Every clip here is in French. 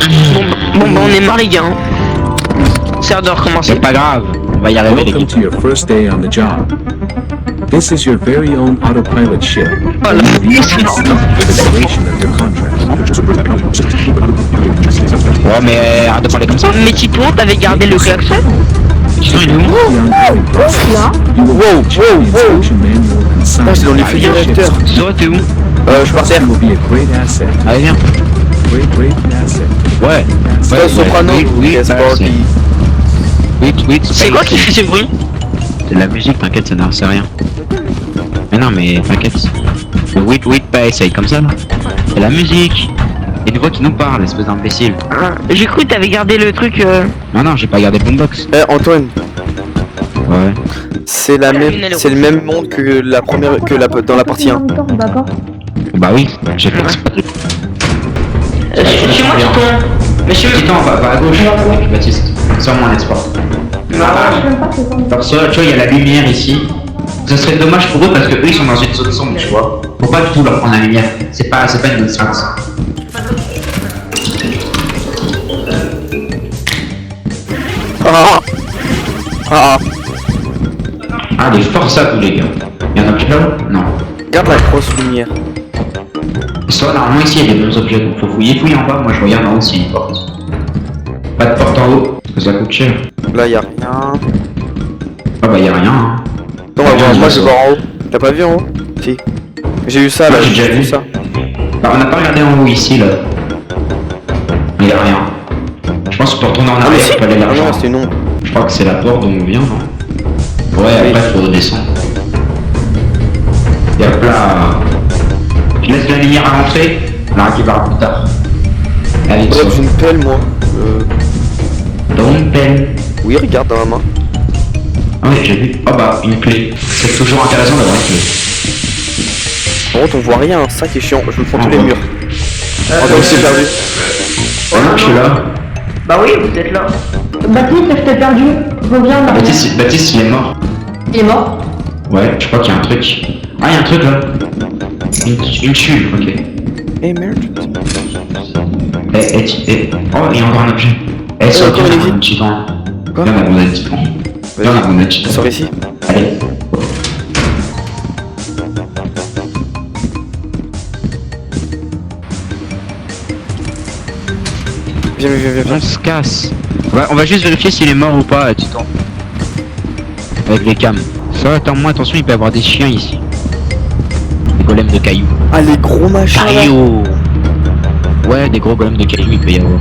Bon, bah, on est mort les gars. C'est l'heure de recommencer. C'est pas grave, on va y arriver les Welcome gars. to your first day on the job. This is your very own autopilot ship. Voilà. The duration of your contract. Ouais mais arrête de parler comme ça. Mais Tipo, t'avais gardé le klaxon? Sinon il est où? The ongoing process. You will Wow, check wow, the wow. instruction manual and sign Putain, c'est dans les the feuilles ship's directeurs. Zoé t'es où? Je suis par terre. You will be a great asset. Allez viens. Great asset. Ouais. Ouais, Soprano. Oui, Yes, bah, party. oui, C'est quoi qui fait ce bruit? C'est de la musique, t'inquiète, ça n'a c'est rien. Mais non, mais t'inquiète. Le wait, pas essaye comme ça là. C'est la musique. Et une voix qui nous parle, espèce d'imbécile. J'ai cru que t'avais gardé le truc. Non, j'ai pas gardé le boombox. Antoine, Ouais. c'est le même monde que la première, dans la partie 1. D'accord. Bah oui, j'ai fait exprès. Chez moi, Titon. Monsieur. Titan, va à gauche. Avec Baptiste. Sur mon export. Je sais même pas c'est quoi. Comme ça, tu vois, il y a la lumière ici. Ce serait dommage pour eux parce que eux ils sont dans une zone sombre, tu vois. Faut pas du tout leur prendre la lumière. C'est pas une bonne chance. Ah, des forces à tous les gars. Il y en a plus là? Non. Regarde la grosse lumière. Soit normalement ici il y a des bons objets, donc faut fouiller en bas. Moi je regarde en haut s'il y a une porte. Pas de porte en haut, parce que ça coûte cher. Là, y a rien. Ah bah y a rien. Hein. Attends, on va voir. Moi, je vais voir en haut. T'as pas vu en haut? Si. J'ai eu ça là, Ouais, j'ai déjà vu vu. ça. Bah, on n'a pas regardé en haut ici là. Il y a rien. Je pense que pour retourner en Ah, mais arrière, si. il faut aller Ah l'argent. non, c'était une ombre. Je crois que c'est la porte d'où on vient, non? Ouais, Oui. après faut redescendre. Et hop là. Je laisse la lumière à l'entrée, on la récupérera plus tard. Allez, Regarde, ça. j'ai une pelle, moi. Dans une pelle. Oui, regarde dans la main. Ah ouais, j'ai vu. Oh bah, une clé. C'est toujours intéressant d'avoir une clé. Par contre, on voit rien, c'est ça qui est chiant. Je me prends tous les Ouais. murs. Attends, c'est perdu. Oh non, je suis là. Bah oui, vous êtes là. Baptiste, je t'ai perdu. Reviens là. Baptiste, il est mort. Il est mort. Ouais, je crois qu'il y a un truc. Ah, il y a un truc là. Une chule, ok. Eh merde. Oh, il y a encore un objet. encore une viens, exit. un petit temps. Quoi? Viens, on a besoin d'un petit temps. Viens, on a besoin d'un petit Ça temps. sort ici. Allez. Viens. On se casse. On va juste vérifier s'il est mort ou pas, Titan. Avec les cams. Ça, attends-moi, attention, il peut y avoir des chiens ici. Des golems de cailloux. Ah, les gros machins là. Cailloux. Ouais, des gros golems de cailloux, il peut y avoir.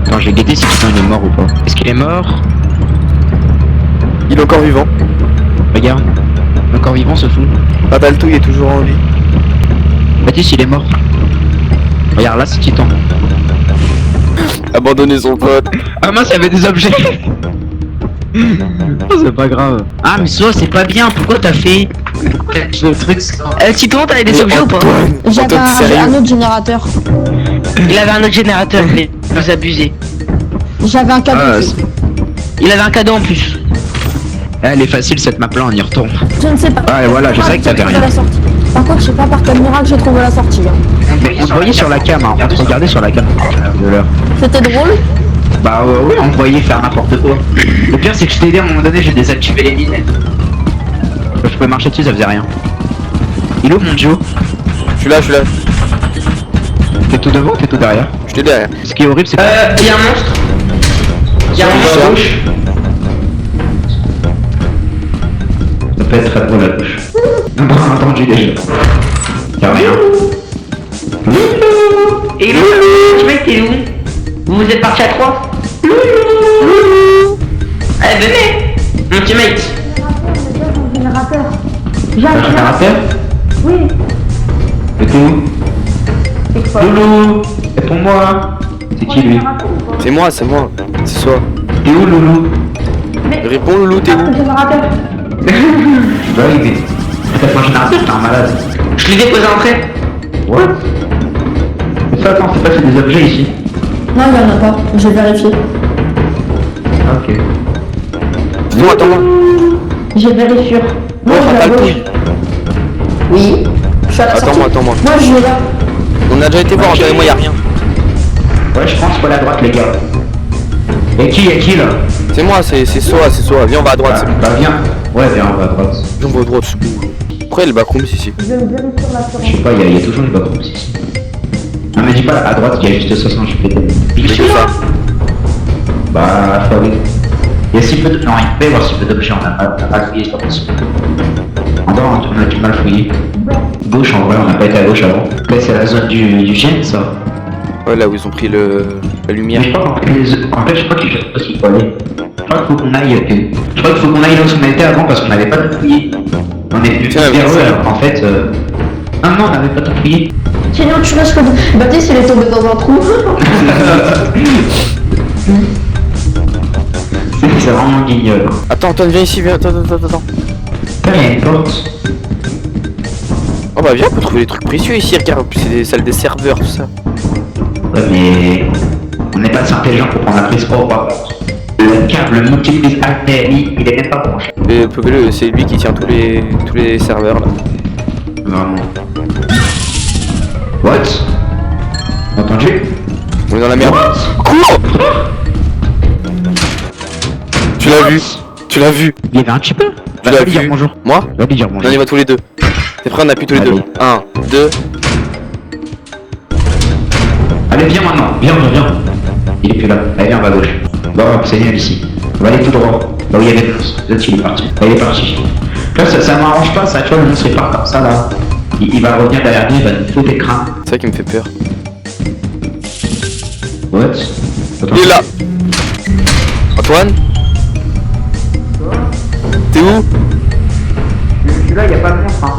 Attends, je vais guetter si Titan il est mort ou pas. Est-ce qu'il est mort? Il est encore vivant. Regarde. Encore vivant, ce fou. Ah, Baltou, il est toujours en vie. Baptiste, il est mort. Regarde, là, c'est Titan. Abandonner son pote. Ah mince, il y avait des objets. Oh, c'est pas grave. Ah mais ça c'est pas bien, pourquoi t'as fait le truc Titon, t'avais des objets ou pas? J'avais Antoine, un sérieux? autre générateur. Il avait un autre générateur, mais vous abusez. J'avais un cadeau. Ah, aussi. Il avait un cadeau en plus. Elle est facile cette map là, on y retourne. Je ne sais pas. Ah, et voilà, je savais que t'avais J'ai trouvé rien. la sortie. Par contre, je sais pas par quel miracle j'ai trouvé la sortie. Hein. Mais on te voyait sur la cam, hein. On te regardait sur la cam de l'heure. C'était drôle. Bah oui, on te voyait faire n'importe quoi. Le pire c'est que je t'ai dit à un moment donné, j'ai désactivé les mines. Je pouvais marcher dessus, ça faisait rien. Il est où mon Joe? Je suis là. T'es tout devant ou t'es tout derrière? Je t'ai derrière. Ce qui est horrible c'est que... Il y a un monstre. Il y a un monstre à gauche. Ça peut être très drôle à gauche. On a entendu déjà. Y'a rien. Et lui, tu mec, t'es où? Vous êtes partis à 3? Allez, venez! Mon teammate! Générateur. J'ai T'as un un générateur? Oui. Et t'es où? C'est quoi? Loulou! Réponds-moi! C'est qui lui? C'est moi. C'est toi. T'es où Loulou? Réponds, Loulou, t'es où? Générateur. Bah oui, mais... T'as pas un générateur, t'es un malade. Je l'ai déposé en entrée. What? Mais ça, attends, c'est pas c'est des objets ici. Non, il y en a pas. J'ai vérifié. Ok. Non, attends-moi. J'ai vérifié. Oh, Moi, je vais à pas de gauche. couille. Oui. Je suis à la sortie. Attends-moi. Moi, je vais là. On a déjà été voir, Antoine et moi, y'a rien. Ouais, je pense pas à droite, les gars. Et qui là? C'est moi, c'est Soa. Viens, on va à droite. Bah viens. Ouais, viens, on va à droite. Viens, on va à droite. Après, le backroom, ici. Je vais me vérifier sur Je sais pas, il y a toujours les backrooms ici. Non mais dis pas à droite, il y a juste 60, je fais des Mais c'est ça. Bah, faut aller. Il y a si peu de... Non, il peut y avoir si peu d'objets, on a pas fouillé, c'est pas possible. En dehors, on a du mal fouillé. Gauche, en vrai, on n'a pas été à gauche avant. Là, c'est la zone du gène, ça. Ouais, là où ils ont pris la lumière. Mais je crois qu'en fait, je crois que je sais pas s'il faut aller. Je crois qu'il faut qu'on aille... Je crois qu'il faut qu'on aille là où on était avant parce qu'on n'avait pas tout fouillé. On est venu Tiens, vers eux, ça. alors qu'en fait... Ah non, on n'avait pas tout fouillé. Sinon, tu restes que. Baptiste, il est tombé dans un trou. C'est vraiment guignol. Attends, Antoine, viens ici, viens. Attends. Putain, il y a une porte. Oh bah viens, on peut trouver des trucs précieux ici, regarde, en plus c'est des salles des serveurs, tout ça. Ouais, mais on n'est pas assez intelligent pour prendre la prise pro par contre. Le câble multiprise Alteri, il est même pas branché. Et Pogele, c'est lui qui tient tous les serveurs là. Vraiment. What? Entendu? On est dans la merde. What? Cours! Tu l'as vu? Il y avait un petit peu. Tu Va l'as lui dire vu? bonjour. Moi? Va lui dire On bonjour. y va tous les deux. T'es prêt? On appuie tous les Allez. deux. 1, 2. Allez, viens maintenant. Viens. Il est plus là. Allez, viens, on va à gauche. Bon, c'est bien ici. On va aller tout droit. Là où il y avait le monstre. Là, il est parti. Là, il est parti. Là, ça m'arrange pas, ça. Tu vois, le monstre il part comme ça, là. Il va revenir derrière lui, il va nous foutre les crânes. C'est ça qui me fait peur. What? Attends. Il est là! Antoine? T'es où? Je suis là, il n'y a pas de monstre. Hein.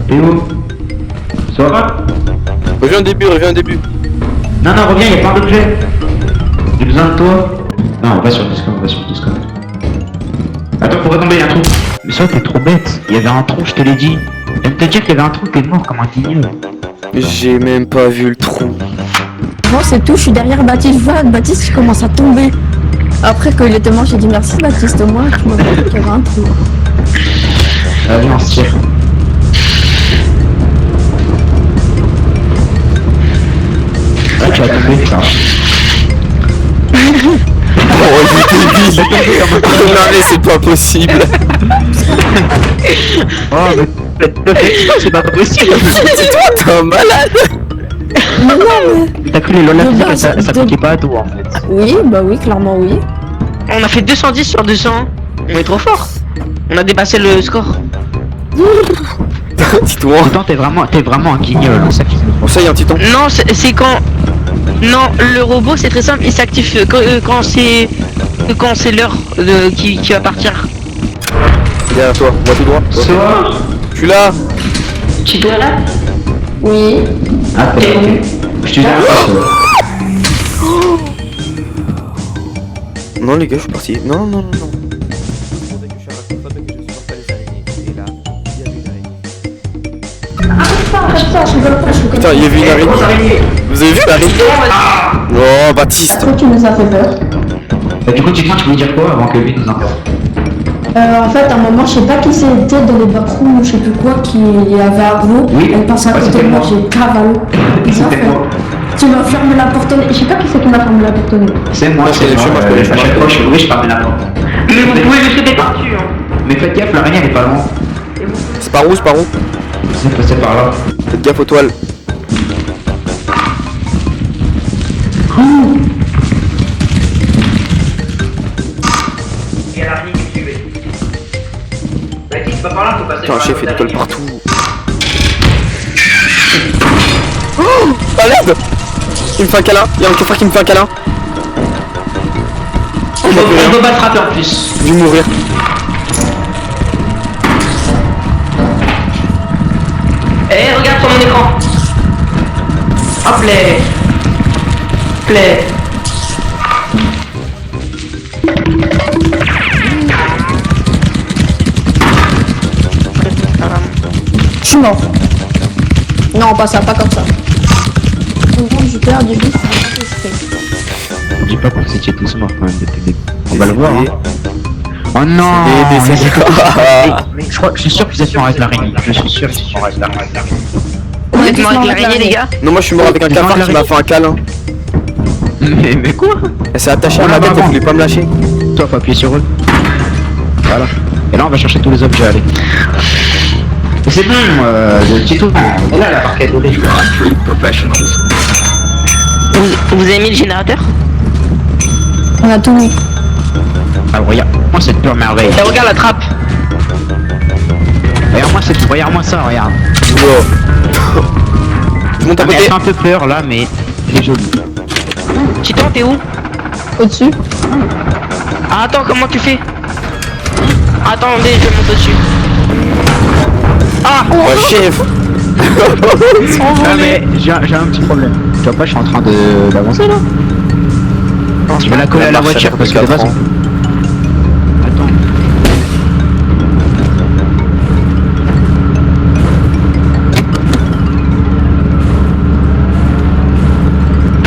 T'es où? Ça va? Reviens au début. Non, reviens, il y a plein d'objets. J'ai besoin de toi. Non, on va sur le Discord, Attends, faut retomber, il y a un trou. Mais ça, t'es trop bête. Il y avait un trou, je te l'ai dit. Je viens de te dire qu'il y avait un trou, t'es mort comme un guignol. J'ai même pas vu le trou. Bon, c'est tout, je suis derrière Baptiste. Voilà, Baptiste, je commence à tomber. Après, quand il était mort, j'ai dit merci Baptiste, moi, tu m'as dit qu'il y avait un trou. Allez, on se tire. Ah, tu vas tomber, putain. Oh, il est débile! Non, mais c'est pas possible! Oh, mais c'est pas possible. C'est toi, t'es un malade! Mais non, mais... T'as cru les LOL De la base, ça de- coûtait pas à tout en fait. Oui, bah oui, clairement oui. On a fait 210 sur 200. On est trop fort. On a dépassé le score. Dis-toi. Pourtant, t'es vraiment un guignol, hein, ça qui me Bon, ça y est, un titan. Non, c'est quand... Non, le robot c'est très simple, il s'active quand c'est l'heure qui va partir. Derrière toi, on va tout droit. Soit. Je suis là! Tu dois là? Oui. Ah, t'es ok. Je te dis Non, les gars, je suis parti. Non. Arrête pas, je rigole pas, je Putain, il y avait une araignée. Vous avez vu l'araignée? Oh, Baptiste. Après, tu nous as fait peur. Bah, du coup, dis-moi, tu voulais dire quoi avant que lui nous interrompe? En fait, à un moment, je sais pas qui c'était dans les backrooms ou je sais plus quoi qui avait un gros. Oui. Elle passe à Ouais, côté c'était de moi, moi. j'ai cavalo. C'était moi. Tu m'as fermé la porte au nez. Je sais pas qui c'est qui m'a fermé la porte au nez. C'est moi, je connais, je À connais. chaque fois, oui, je parle de la porte. Mais vous pouvez le sauter par-dessus, hein. Mais faites gaffe, l'araignée elle est pas loin. C'est par où? C'est passé par là. Faites gaffe aux toiles. Et à l'araignée qui tuait. Vas-y, c'est pas par là, faut passer Putain, par chef, il y a des toiles l'araignée. partout. Oh! À l'aide! Il me fait un câlin. Il y a un coffre qui me fait un câlin. On peut pas te frapper en plus. Je vais mourir. Eh, regarde sur mon écran. Hop là. Play. Je suis mort. Non, pas ça, pas comme ça. J'ai peur du but. Dis pas que c'était tous morts quand même depuis le début. On va le voir, hein. Oh non! Décédé. Mais je suis sûr qu'ils sont avec l'araignée. Je suis sûr qu'ils sont avec l'araignée. Oui, Vous êtes tous mort avec morts avec l'araignée, les gars? Non, moi je suis mort avec un Ils ont cafard qui m'a l'araignée. fait un câlin. Mais quoi? Elle s'est attachée à On ma la tête, va elle avant. voulait pas me lâcher. Toi, faut appuyer sur eux. Voilà. Et là, on va chercher tous les objets, allez. Et c'est bon, le petit tout. Et là, la parquet de lait. Vous avez mis le générateur? On a tout mis. Ah, regarde-moi cette pure merveille. Et regarde la trappe. Regarde-moi ça, regarde. Wow. Je monte à Ah, mais elle côté. fait un peu peur là, mais elle est jolie. Titan, t'es où? Au-dessus. Ah, attends, comment tu fais? Attendez, je monte au-dessus. Ah! Oh chef. Ah, mais j'ai un petit problème. Tu vois pas, je suis en train d'avancer là. Je vais la coller à la marche, voiture elle parce que fait de base. 4 ans. Attends.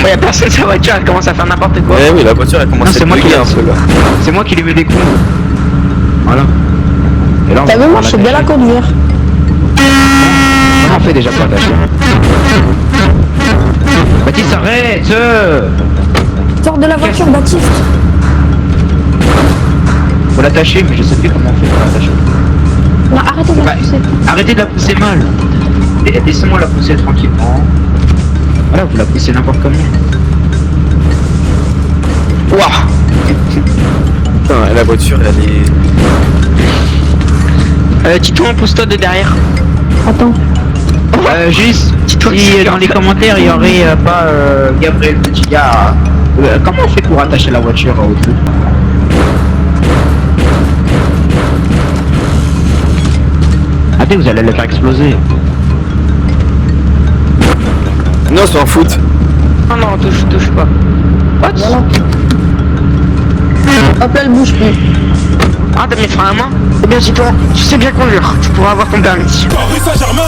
Y'a personne sur la voiture, elle commence à faire n'importe quoi. Eh oui, la voiture elle commence Non, à c'est être moi qui bugger l'ai- un peu là. C'est moi qui lui mets des coups. Voilà. Et là, on T'as va vu, moi pouvoir je sais bien la l'attacher. conduire. Comment on fait déjà pour attacher? Baptiste, arrête! Sors de la voiture, Baptiste. Faut l'attacher, mais je sais plus comment on fait pour l'attacher. Non, arrêtez de la Bah, pousser. arrêtez de la pousser mal. Laissez-moi la pousser tranquillement. Voilà, vous la poussez n'importe comment. Ouah! Putain, la voiture elle est. Titan, pousse-toi de derrière. Attends. Juste, Dis-toi que si c'est dans les bien. commentaires il y aurait pas Gabriel Petit gars, comment on fait pour attacher la voiture au truc? Attendez, vous allez la faire exploser. Non, c'est un foot. Non, non, touche pas. What? Voilà. Hop là, elle bouge plus. Ah, t'as mis le frein à main? Eh bien, Titan, tu sais bien conduire. Tu pourras avoir ton permis. Paris Saint-Germain,